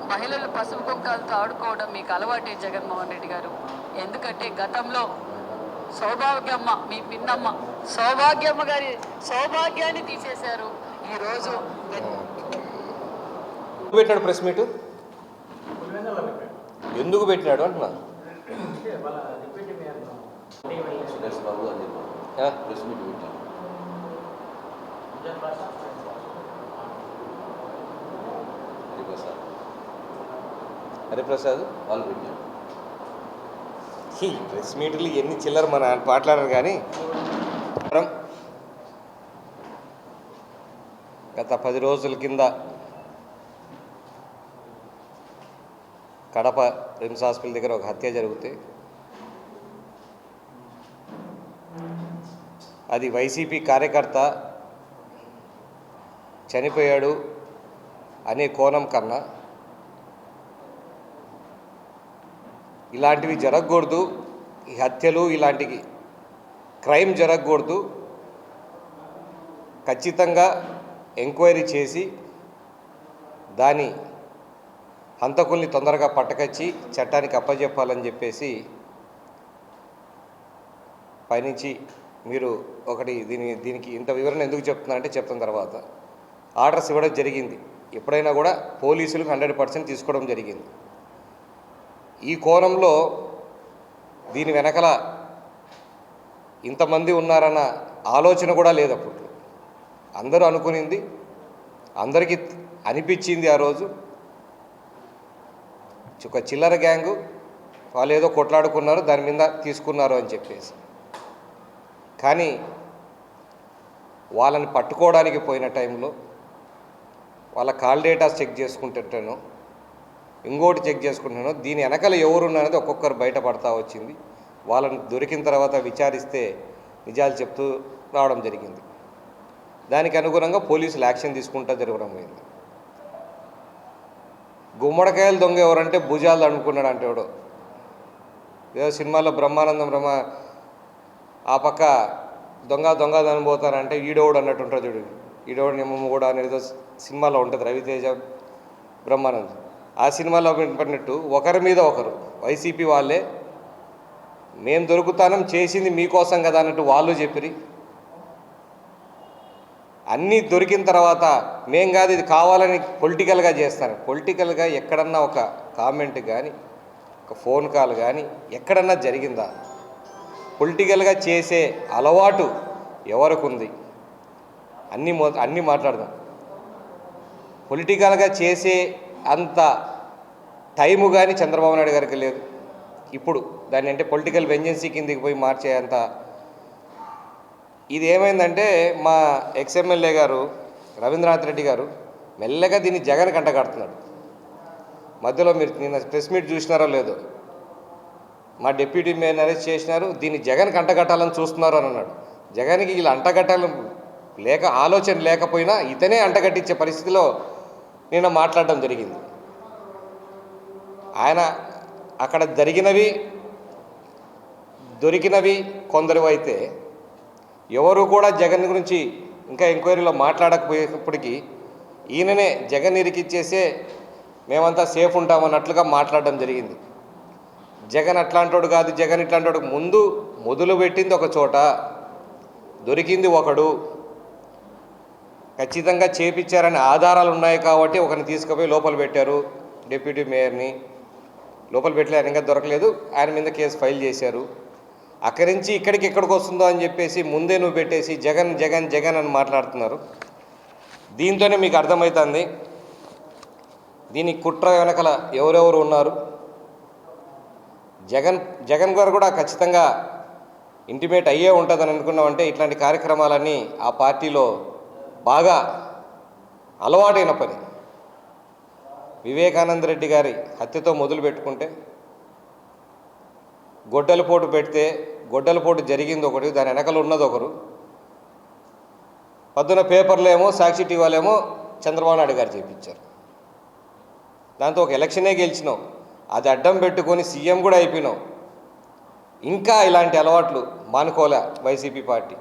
మహిళలు పసుపు కుంకాలతో ఆడుకోవడం మీకు అలవాటే జగన్మోహన్ రెడ్డి గారు. ఎందుకంటే గతంలో సౌభాగ్యమ్మ, మీ పిన్నమ్మ సౌభాగ్యమ్మ గారి సౌభాగ్యాన్ని తీసేశారు. ఈరోజు పెట్టాడు ప్రెస్ మీట్ ఎందుకు పెట్టినాడు అంటున్నా. హరిప్రసాద్ వాళ్ళు పెట్టారు ఈ ప్రెస్ మీట్లు ఎన్ని చిల్లర మన మాట్లాడారు. కానీ గత 10 రోజుల కింద కడప రిమ్స్ హాస్పిటల్ దగ్గర ఒక హత్య జరిగితే అది వైసీపీ కార్యకర్త చనిపోయాడు అనే కోణం కన్నా ఇలాంటివి జరగకూడదు, ఈ హత్యలు ఇలాంటి క్రైమ్ జరగకూడదు, ఖచ్చితంగా ఎంక్వైరీ చేసి దాని హంతకుల్ని తొందరగా పట్టకచ్చి చట్టానికి అప్పజెప్పాలని చెప్పేసి పైనుంచి మీరు ఒకటి దీనికి ఇంత వివరణ ఎందుకు చెప్తున్నా అంటే చెప్తున్న తర్వాత ఆర్డర్స్ ఇవ్వడం జరిగింది. ఎప్పుడైనా కూడా పోలీసులకు 100% తీసుకోవడం జరిగింది. ఈ కోణంలో దీని వెనకల ఇంతమంది ఉన్నారన్న ఆలోచన కూడా లేదు. అప్పుడు అందరూ అనుకునింది, అందరికీ అనిపించింది ఆ రోజు ఒక చిల్లర గ్యాంగు, వాళ్ళు ఏదో కొట్లాడుకున్నారు, దాని మీద తీసుకున్నారు అని చెప్పేసి. కానీ వాళ్ళని పట్టుకోవడానికి పోయిన టైంలో వాళ్ళ కాల్ డేటాస్ చెక్ చేసుకుంటుంటాను, ఇంకోటి చెక్ చేసుకుంటున్నాను, దీని వెనకాల ఎవరున్నది ఒక్కొక్కరు బయటపడతా వచ్చింది. వాళ్ళని దొరికిన తర్వాత విచారిస్తే నిజాలు చెప్తూ రావడం జరిగింది. దానికి అనుగుణంగా పోలీసులు యాక్షన్ తీసుకుంటూ జరగడం అయింది. గుమ్మడికాయలు దొంగ ఎవరంటే భుజాలు అనుకున్నాడు అంటే ఎవడో ఏదో సినిమాలో బ్రహ్మానందం ఆ పక్క దొంగ అనుభూతానంటే ఈడోడు అన్నట్టు ఉంటుంది చూడు, ఈడోడు నిమ్మ కూడా అనేది సినిమాలో ఉంటుంది, రవితేజ బ్రహ్మానందం. ఆ సినిమాలో పడినట్టు ఒకరి మీద ఒకరు వైసీపీ వాళ్ళే మేము దొరుకుతానం చేసింది మీకోసం కదా అన్నట్టు వాళ్ళు చెప్పిరి. అన్నీ దొరికిన తర్వాత మేం కాదు ఇది కావాలని పొలిటికల్గా చేస్తారు. పొలిటికల్గా ఎక్కడన్నా ఒక కామెంట్ కానీ ఒక ఫోన్ కాల్ కానీ ఎక్కడన్నా జరిగిందా? పొలిటికల్గా చేసే అలవాటు ఎవరికి ఉంది? అన్నీ మాట్లాడదాం. పొలిటికల్గా చేసే అంత టైము కానీ చంద్రబాబు నాయుడు గారికి లేదు. ఇప్పుడు దాన్ని అంటే పొలిటికల్ వెంజెన్సీ కిందకి పోయి మార్చే అంత ఇది ఏమైందంటే మా ఎక్స్ఎమ్మెల్యే గారు రవీంద్రనాథ్ రెడ్డి గారు మెల్లగా దీన్ని జగన్ కంటగడుతున్నాడు. మధ్యలో మీరు నిన్న ప్రెస్ మీట్ చూసినారో లేదో, మా డిప్యూటీ మేయర్ని అరెస్ట్ చేసినారు, దీన్ని జగన్ కంటగట్టాలని చూస్తున్నారు అని అన్నాడు. జగన్కి వీళ్ళు అంటగట్టాలని ఆలోచన లేకపోయినా ఇతనే అంటగట్టించే పరిస్థితిలో నిన్న మాట్లాడడం జరిగింది. ఆయన అక్కడ దొరికినవి కొందరు అయితే ఎవరు కూడా జగన్ గురించి ఇంకా ఎంక్వైరీలో మాట్లాడకపోయేటప్పటికీ ఈయననే జగన్ ఇరికిచ్చేసే మేమంతా సేఫ్ ఉంటామన్నట్లుగా మాట్లాడడం జరిగింది. జగన్ అట్లాంటోడు కాదు, జగన్ ఇట్లాంటోడు మొదలు పెట్టింది ఒక చోట, దొరికింది ఒకడు, ఖచ్చితంగా చేపించారనే ఆధారాలు ఉన్నాయి కాబట్టి ఒకరిని తీసుకుపోయి లోపల పెట్టారు. డిప్యూటీ మేయర్ని లోపల పెట్టలేరు, ఇంకా దొరకలేదు, ఆయన మీద కేసు ఫైల్ చేశారు. అక్కడి నుంచి ఎక్కడికి వస్తుందో అని చెప్పేసి ముందే నువ్వు పెట్టేసి జగన్ జగన్ జగన్ అని మాట్లాడుతున్నారు. దీంతోనే మీకు అర్థమవుతుంది దీని కుట్ర వెనకల ఎవరెవరు ఉన్నారు. జగన్ గారు కూడా ఖచ్చితంగా ఇంటిమేట్ అయ్యే ఉంటుందని అనుకున్నామంటే ఇట్లాంటి కార్యక్రమాలన్నీ ఆ పార్టీలో బాగా అలవాటైన పని. వివేకానంద రెడ్డి గారి హత్యతో మొదలు పెట్టుకుంటే గొడ్డలపోటు పెడితే గొడ్డలపోటు జరిగింది ఒకటి, దాని వెనకలు ఉన్నది ఒకరు. పొద్దున పేపర్లో ఏమో సాక్షి టీవీలేమో చంద్రబాబు నాయుడు గారు చేయించారు. దాంతో ఒక ఎలక్షనే గెలిచినావు, అది అడ్డం పెట్టుకొని సీఎం కూడా అయిపోయినావు. ఇంకా ఇలాంటి అలవాట్లు మానుకోలే వైసీపీ పార్టీ.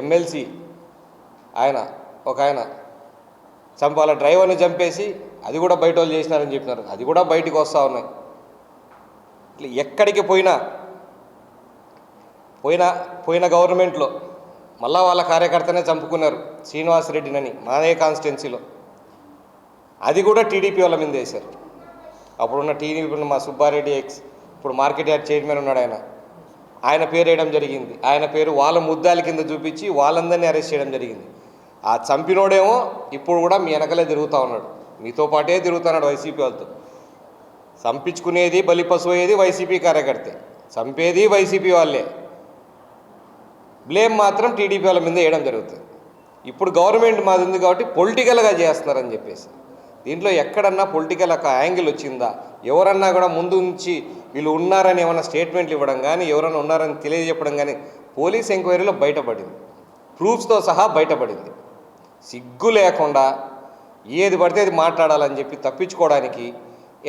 ఎమ్మెల్సీ ఆయన ఒక ఆయన చంపాల డ్రైవర్ని చంపేసి అది కూడా బయట వాళ్ళు చేసినారని చెప్పినారు, అది కూడా బయటికి వస్తూ ఉన్నాయి. ఇట్లా ఎక్కడికి పోయిన గవర్నమెంట్లో మళ్ళా వాళ్ళ కార్యకర్తనే చంపుకున్నారు, శ్రీనివాసరెడ్డినని, మాదే కాన్స్టిట్యున్సీలో. అది కూడా టీడీపీ వాళ్ళ మీద వేశారు. అప్పుడున్న టీడీపీ మా సుబ్బారెడ్డి ఇప్పుడు మార్కెట్ యార్డ్ చైర్మన్ ఉన్నాడు, ఆయన పేరు వేయడం జరిగింది. ఆయన పేరు వాళ్ళ ముద్దాల కింద చూపించి వాళ్ళందరినీ అరెస్ట్ చేయడం జరిగింది. ఆ చంపినోడేమో ఇప్పుడు కూడా మీ వెనకలే తిరుగుతూ ఉన్నాడు, మీతో పాటే తిరుగుతున్నాడు వైసీపీ వాళ్ళతో. చంపించుకునేది బలిపశువు అయ్యేది వైసీపీ కార్యకర్తే, చంపేది వైసీపీ వాళ్ళే, బ్లేమ్ మాత్రం టీడీపీ వాళ్ళ మీద వేయడం జరుగుతుంది. ఇప్పుడు గవర్నమెంట్ మాది ఉంది కాబట్టి పొలిటికల్గా చేస్తున్నారని చెప్పేసి, దీంట్లో ఎక్కడన్నా పొలిటికల్ ఒక యాంగిల్ వచ్చిందా? ఎవరన్నా కూడా ముందు నుంచి వీళ్ళు ఉన్నారని ఏమన్నా స్టేట్మెంట్లు ఇవ్వడం కానీ, ఎవరన్నా ఉన్నారని తెలియజెప్పడం కానీ పోలీస్ ఎంక్వైరీలో బయటపడింది, ప్రూఫ్స్తో సహా బయటపడింది. సిగ్గు లేకుండా ఏది పడితే అది మాట్లాడాలని చెప్పి తప్పించుకోవడానికి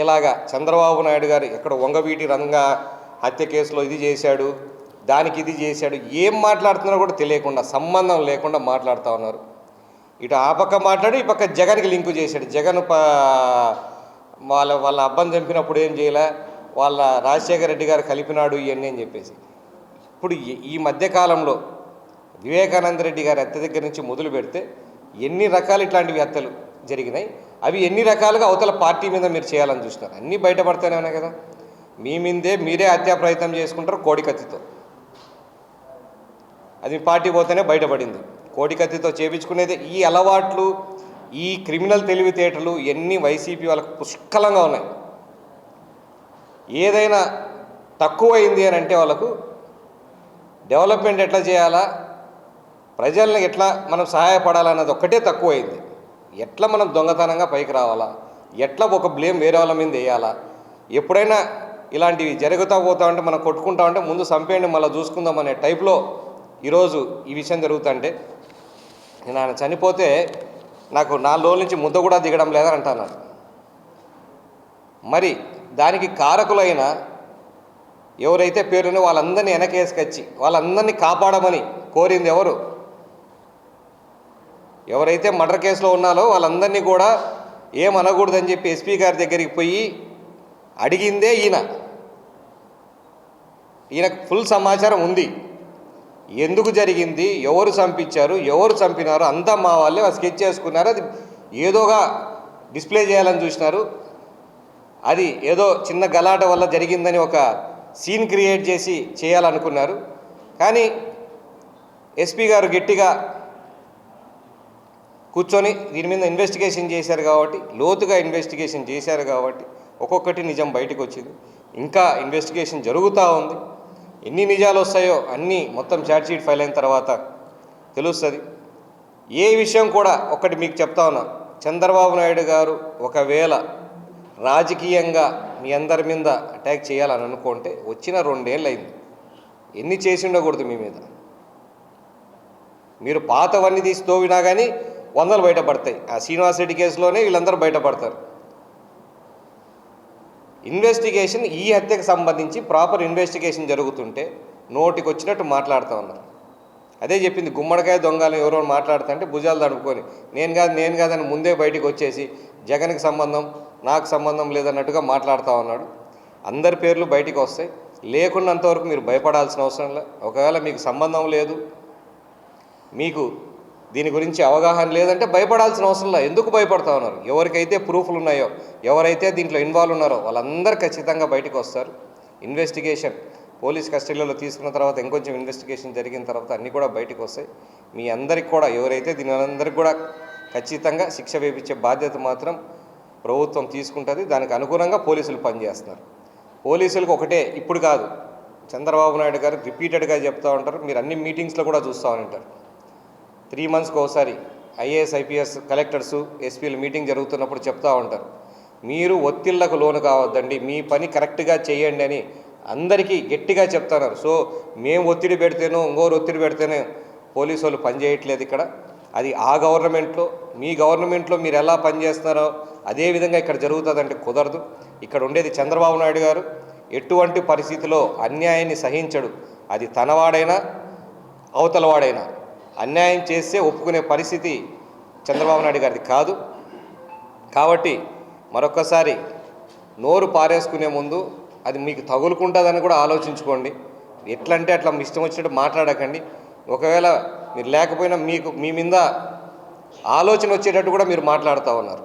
ఇలాగా చంద్రబాబు నాయుడు గారు ఎక్కడ వంగవీటి రంగా హత్య కేసులో ఇది చేశాడు, దానికి ఇది చేశాడు, ఏం మాట్లాడుతున్నారో కూడా తెలియకుండా, సంబంధం లేకుండా మాట్లాడుతూ ఉన్నారు. ఇటు ఆ పక్క మాట్లాడి ఈ పక్క జగన్కి లింకు చేశాడు. జగన్ వాళ్ళ అబ్బాయిని చంపినప్పుడు ఏం చేయలే, వాళ్ళ రాజశేఖర రెడ్డి గారు కలిపినాడు ఇవన్నీ అని చెప్పేసి. ఇప్పుడు ఈ మధ్యకాలంలో వివేకానంద రెడ్డి గారి హత్య దగ్గర నుంచి మొదలు పెడితే ఎన్ని రకాలు ఇట్లాంటివి హత్యలు జరిగినాయి, అవి ఎన్ని రకాలుగా అవతల పార్టీ మీద మీరు చేయాలని చూసినారు. అన్నీ బయటపడతానే ఉన్నాయి కదా. మీ మీదే మీరే హత్యా ప్రయత్నం చేసుకుంటారు కోడికత్తితో, అది పార్టీ పోతేనే బయటపడింది. కోడికత్తితో చేపించుకునేది. ఈ అలవాట్లు, ఈ క్రిమినల్ తెలివితేటలు ఎన్ని వైసీపీ వాళ్ళకు పుష్కలంగా ఉన్నాయి. ఏదైనా తక్కువైంది అని అంటే వాళ్ళకు డెవలప్మెంట్ ఎట్లా చేయాలా, ప్రజల్ని ఎట్లా మనం సహాయపడాలన్నది ఒక్కటే తక్కువైంది. ఎట్లా మనం దొంగతనంగా పైకి రావాలా, ఎట్లా ఒక బ్లేమ్ వేరే వాళ్ళ మీద వేయాలా. ఎప్పుడైనా ఇలాంటివి జరుగుతూ పోతా ఉంటే మనం కొట్టుకుంటా ఉంటే ముందు చంపేయండి మళ్ళీ చూసుకుందాం అనే టైప్లో ఈరోజు ఈ విషయం జరుగుతుంటే, నేను ఆయన చనిపోతే నాకు 4 రోజుల నుంచి ముద్ద కూడా దిగడం లేదని అంటున్నాను. మరి దానికి కారకులైన ఎవరైతే పేరునో వాళ్ళందరినీ వెనకేసుకొచ్చి వాళ్ళందరినీ కాపాడమని కోరింది ఎవరు? ఎవరైతే మర్డర్ కేసులో ఉన్నారో వాళ్ళందరినీ కూడా ఏమనకూడదని చెప్పి ఎస్పీ గారి దగ్గరికి పోయి అడిగిందే ఈయనకు ఫుల్ సమాచారం ఉంది. ఎందుకు జరిగింది, ఎవరు చంపించారు, ఎవరు చంపినారు అంతా మా వాళ్ళే స్కెచ్ చేసుకున్నారు. అది ఏదోగా డిస్ప్లే చేయాలని చూసినారు. అది ఏదో చిన్న గలాట వల్ల జరిగిందని ఒక సీన్ క్రియేట్ చేసి చేయాలనుకున్నారు. కానీ ఎస్పీ గారు గట్టిగా కూర్చొని దీని మీద ఇన్వెస్టిగేషన్ చేశారు కాబట్టి, లోతుగా ఇన్వెస్టిగేషన్ చేశారు కాబట్టి ఒక్కొక్కటి నిజం బయటకు వచ్చింది. ఇంకా ఇన్వెస్టిగేషన్ జరుగుతూ ఉంది. ఎన్ని నిజాలు వస్తాయో అన్నీ మొత్తం ఛార్జ్షీట్ ఫైల్ అయిన తర్వాత తెలుస్తుంది. ఏ విషయం కూడా ఒకటి మీకు చెప్తా ఉన్నా, చంద్రబాబు నాయుడు గారు ఒకవేళ రాజకీయంగా మీ అందరి మీద అటాక్ చేయాలని అనుకుంటే వచ్చిన 2 ఏళ్ళు అయింది. ఎన్ని చేసి ఉండకూడదు మీ మీద. మీరు పాతవన్నీ తీసి తోవినా కానీ 100 బయటపడతాయి. ఆ శ్రీనివాసరెడ్డి కేసులోనే వీళ్ళందరూ బయటపడతారు. ఇన్వెస్టిగేషన్ ఈ హత్యకు సంబంధించి ప్రాపర్ ఇన్వెస్టిగేషన్ జరుగుతుంటే నోటికి వచ్చినట్టు మాట్లాడుతూ ఉన్నారు. అదే చెప్పింది, గుమ్మడికాయ దొంగలు ఎవరో మాట్లాడుతుంటే భుజాలు తడుపుకొని నేను కాదని ముందే బయటికి వచ్చేసి జగన్కి సంబంధం నాకు సంబంధం లేదన్నట్టుగా మాట్లాడుతూ ఉన్నాడు. అందరి పేర్లు బయటికి వస్తాయి. లేకున్నంతవరకు మీరు భయపడాల్సిన అవసరం లేదు. ఒకవేళ మీకు సంబంధం లేదు, మీకు దీని గురించి అవగాహన లేదంటే భయపడాల్సిన అవసరం లేదు. ఎందుకు భయపడతా ఉన్నారు? ఎవరికైతే ప్రూఫ్లు ఉన్నాయో, ఎవరైతే దీంట్లో ఇన్వాల్వ్ ఉన్నారో వాళ్ళందరూ ఖచ్చితంగా బయటకు వస్తారు. ఇన్వెస్టిగేషన్ పోలీస్ కస్టడీలో తీసుకున్న తర్వాత ఇంకొంచెం ఇన్వెస్టిగేషన్ జరిగిన తర్వాత అన్నీ కూడా బయటకు వస్తాయి. మీ అందరికి కూడా ఎవరైతే దీని అందరికి కూడా ఖచ్చితంగా శిక్ష వేయించే బాధ్యత మాత్రం ప్రభుత్వం తీసుకుంటుంది. దానికి అనుగుణంగా పోలీసులు పనిచేస్తున్నారు. పోలీసులకు ఒకటే ఇప్పుడు కాదు, చంద్రబాబు నాయుడు గారు రిపీటెడ్గా చెప్తూ ఉంటారు, మీరు అన్ని మీటింగ్స్లో కూడా చూస్తూ ఉంటారు. 3 monthsకి ఒకసారి ఐఏఎస్ ఐపీఎస్ కలెక్టర్సు ఎస్పీలు మీటింగ్ జరుగుతున్నప్పుడు చెప్తూ ఉంటారు, మీరు ఒత్తిళ్లకు లోను కావద్దండి, మీ పని కరెక్ట్గా చేయండి అని అందరికీ గట్టిగా చెప్తున్నారు. సో మేము ఒత్తిడి పెడితేనో ఇంకోరు ఒత్తిడి పెడితేనే పోలీసు వాళ్ళు పనిచేయట్లేదు ఇక్కడ. అది ఆ గవర్నమెంట్లో, మీ గవర్నమెంట్లో మీరు ఎలా పనిచేస్తున్నారో అదేవిధంగా ఇక్కడ జరుగుతుందంటే కుదరదు. ఇక్కడ ఉండేది చంద్రబాబు నాయుడు గారు. ఎటువంటి పరిస్థితిలో అన్యాయాన్ని సహించడు. అది తనవాడైనా అవతలవాడైనా అన్యాయం చేస్తే ఒప్పుకునే పరిస్థితి చంద్రబాబు నాయుడు గారిది కాదు. కాబట్టి మరొక్కసారి నోరు పారేసుకునే ముందు అది మీకు తగులుకుంటుందని కూడా ఆలోచించుకోండి. ఎట్లా అంటే అట్లా మీ ఇష్టం వచ్చినట్టు మాట్లాడకండి. ఒకవేళ మీరు లేకపోయినా మీ మీద ఆలోచన వచ్చేటట్టు కూడా మీరు మాట్లాడుతూ ఉన్నారు.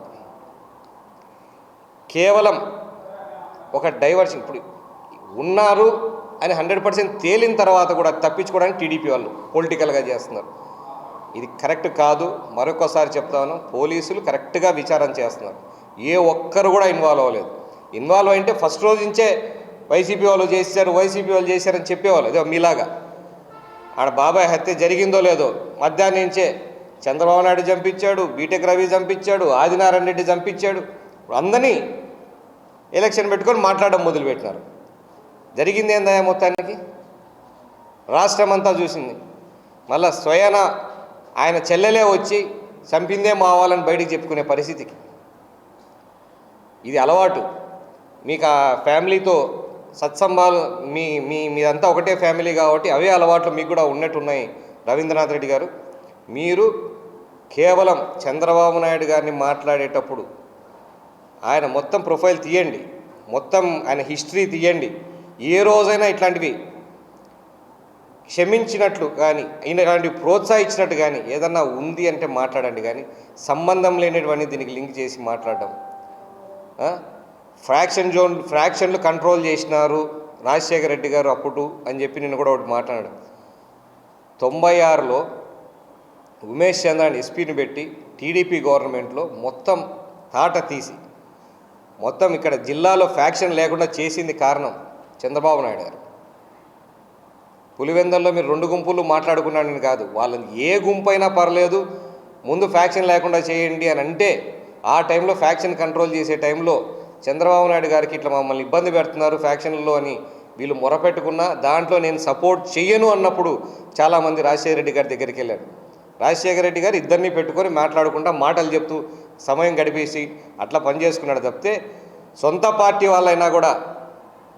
కేవలం ఒక డైవర్షన్ ఇప్పుడు ఉన్నారు అని 100% తేలిన తర్వాత కూడా తప్పించుకోవడానికి టీడీపీ వాళ్ళు పొలిటికల్గా చేస్తున్నారు. ఇది కరెక్ట్ కాదు. మరొకసారి చెప్తాను, పోలీసులు కరెక్ట్గా విచారణ చేస్తున్నారు. ఏ ఒక్కరు కూడా ఇన్వాల్వ్ అవ్వలేదు. ఇన్వాల్వ్ అయితే ఫస్ట్ రోజు నుంచే వైసీపీ వాళ్ళు చేశారని చెప్పేవాళ్ళు. అదే మీలాగా ఆడ బాబాయ్ హత్య జరిగిందో లేదో మధ్యాహ్నం నుంచే చంద్రబాబు నాయుడు చంపించాడు, బీటెక్ రవి చంపించాడు, ఆదినారాయణ రెడ్డి చంపించాడు. అందరినీ ఎలక్షన్ పెట్టుకొని మాట్లాడడం మొదలుపెట్టినారు. జరిగింది ఏందా మొత్తానికి? రాష్ట్రం అంతా చూసింది. మళ్ళా స్వయాన ఆయన చెల్లెలే వచ్చి చంపిందే మా వాళ్ళని బయటికి చెప్పుకునే పరిస్థితికి ఇది అలవాటు. మీకు ఆ ఫ్యామిలీతో సత్సంబాలు మీదంతా ఒకటే ఫ్యామిలీ కాబట్టి అవే అలవాట్లు మీకు కూడా ఉన్నట్టున్నాయి. రవీంద్రనాథ్ రెడ్డి గారు, మీరు కేవలం చంద్రబాబు నాయుడు గారిని మాట్లాడేటప్పుడు ఆయన మొత్తం ప్రొఫైల్ తీయండి, మొత్తం ఆయన హిస్టరీ తీయండి. ఏ రోజైనా ఇట్లాంటివి క్షమించినట్లు కానీ ఇలాంటివి ప్రోత్సహించినట్టు కానీ ఏదన్నా ఉంది అంటే మాట్లాడండి. కానీ సంబంధం లేనివన్నీ దీనికి లింక్ చేసి మాట్లాడడం, ఫ్రాక్షన్లు కంట్రోల్ చేసినారు రాజశేఖర రెడ్డి గారు అప్పుడు అని చెప్పి నేను కూడా ఒకటి మాట్లాడాడు. 96లో ఉమేష్ చంద్రాన్ని ఎస్పీని పెట్టి టీడీపీ గవర్నమెంట్లో మొత్తం తాట తీసి మొత్తం ఇక్కడ జిల్లాలో ఫ్యాక్షన్ లేకుండా చేసింది కారణం చంద్రబాబు నాయుడు గారు. పులివెందల్లో మీరు 2 గుంపులు మాట్లాడుకున్నాడని కాదు, వాళ్ళని ఏ గుంపు అయినా పర్లేదు ముందు ఫ్యాక్షన్ లేకుండా చేయండి అని అంటే ఆ టైంలో ఫ్యాక్షన్ కంట్రోల్ చేసే టైంలో చంద్రబాబు నాయుడు గారికి ఇట్లా మమ్మల్ని ఇబ్బంది పెడుతున్నారు ఫ్యాక్షన్లలో అని వీళ్ళు మొరపెట్టుకున్నా దాంట్లో నేను సపోర్ట్ చెయ్యను అన్నప్పుడు చాలామంది రాజశేఖర రెడ్డి గారి దగ్గరికి వెళ్ళారు. రాజశేఖర రెడ్డి గారు ఇద్దరిని పెట్టుకొని మాట్లాడుకుంటా మాటలు చెప్తూ సమయం గడిపేసి అట్లా పనిచేసుకున్నాడు తప్పితే సొంత పార్టీ వాళ్ళైనా కూడా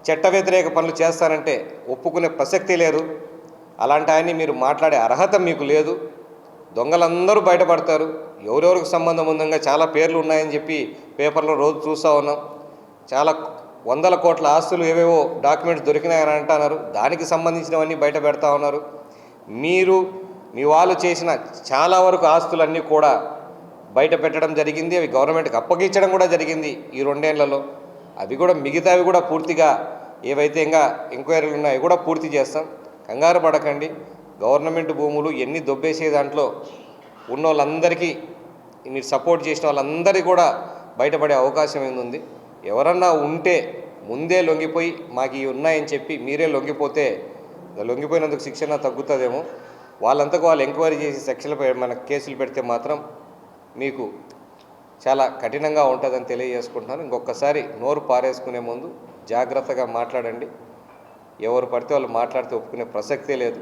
చట్ట వ్యతిరేక పనులు చేస్తానంటే ఒప్పుకునే ప్రసక్తి లేదు. అలాంటి ఆయన్ని మీరు మాట్లాడే అర్హత మీకు లేదు. దొంగలందరూ బయటపడతారు. ఎవరెవరికి సంబంధం ఉందంగా చాలా పేర్లు ఉన్నాయని చెప్పి పేపర్లో రోజు చూస్తూ ఉన్నాం. చాలా 100 కోట్ల ఆస్తులు ఏవేవో డాక్యుమెంట్స్ దొరికినాయని అంటున్నారు. దానికి సంబంధించినవన్నీ బయట పెడతా ఉన్నారు. మీరు మీ వాళ్ళు చేసిన చాలా వరకు ఆస్తులన్నీ కూడా బయట పెట్టడం జరిగింది. అవి గవర్నమెంట్కి అప్పగించడం కూడా జరిగింది ఈ 2 ఏళ్లలో. అవి కూడా మిగతావి కూడా పూర్తిగా ఏవైతే ఇంకా ఎంక్వైరీలు ఉన్నాయో కూడా పూర్తి చేస్తాం. కంగారు పడకండి. గవర్నమెంట్ భూములు ఎన్ని దొబ్బేసే దాంట్లో ఉన్న వాళ్ళందరికీ మీరు సపోర్ట్ చేసిన వాళ్ళందరికీ కూడా బయటపడే అవకాశం ఏంది. ఎవరన్నా ఉంటే ముందే లొంగిపోయి మాకు ఇవి ఉన్నాయని చెప్పి మీరే లొంగిపోయినందుకు శిక్షణ తగ్గుతుందేమో. వాళ్ళంతకు వాళ్ళు ఎంక్వైరీ చేసి మన కేసులు పెడితే మాత్రం మీకు చాలా కఠినంగా ఉంటుందని తెలియజేసుకుంటున్నాను. ఇంకొకసారి నోరు పారేసుకునే ముందు జాగ్రత్తగా మాట్లాడండి. ఎవరు పడితే వాళ్ళు మాట్లాడితే ఒప్పుకునే ప్రసక్తే లేదు.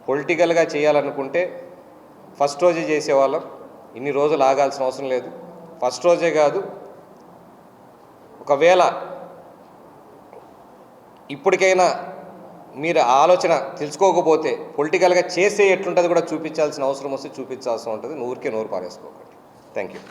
పొలిటికల్గా చేయాలనుకుంటే ఫస్ట్ రోజే చేసేవాళ్ళం. ఇన్ని రోజులు ఆగాల్సిన అవసరం లేదు. ఫస్ట్ రోజే కాదు, ఒకవేళ ఇప్పటికైనా మీరు ఆలోచన తెలుసుకోకపోతే పొలిటికల్గా చేసే ఎట్లుంటుంది కూడా చూపించాల్సిన అవసరం వస్తే చూపించాల్సి ఉంటుంది. ఊరికే నోరు పారేసుకోకండి. Thank you.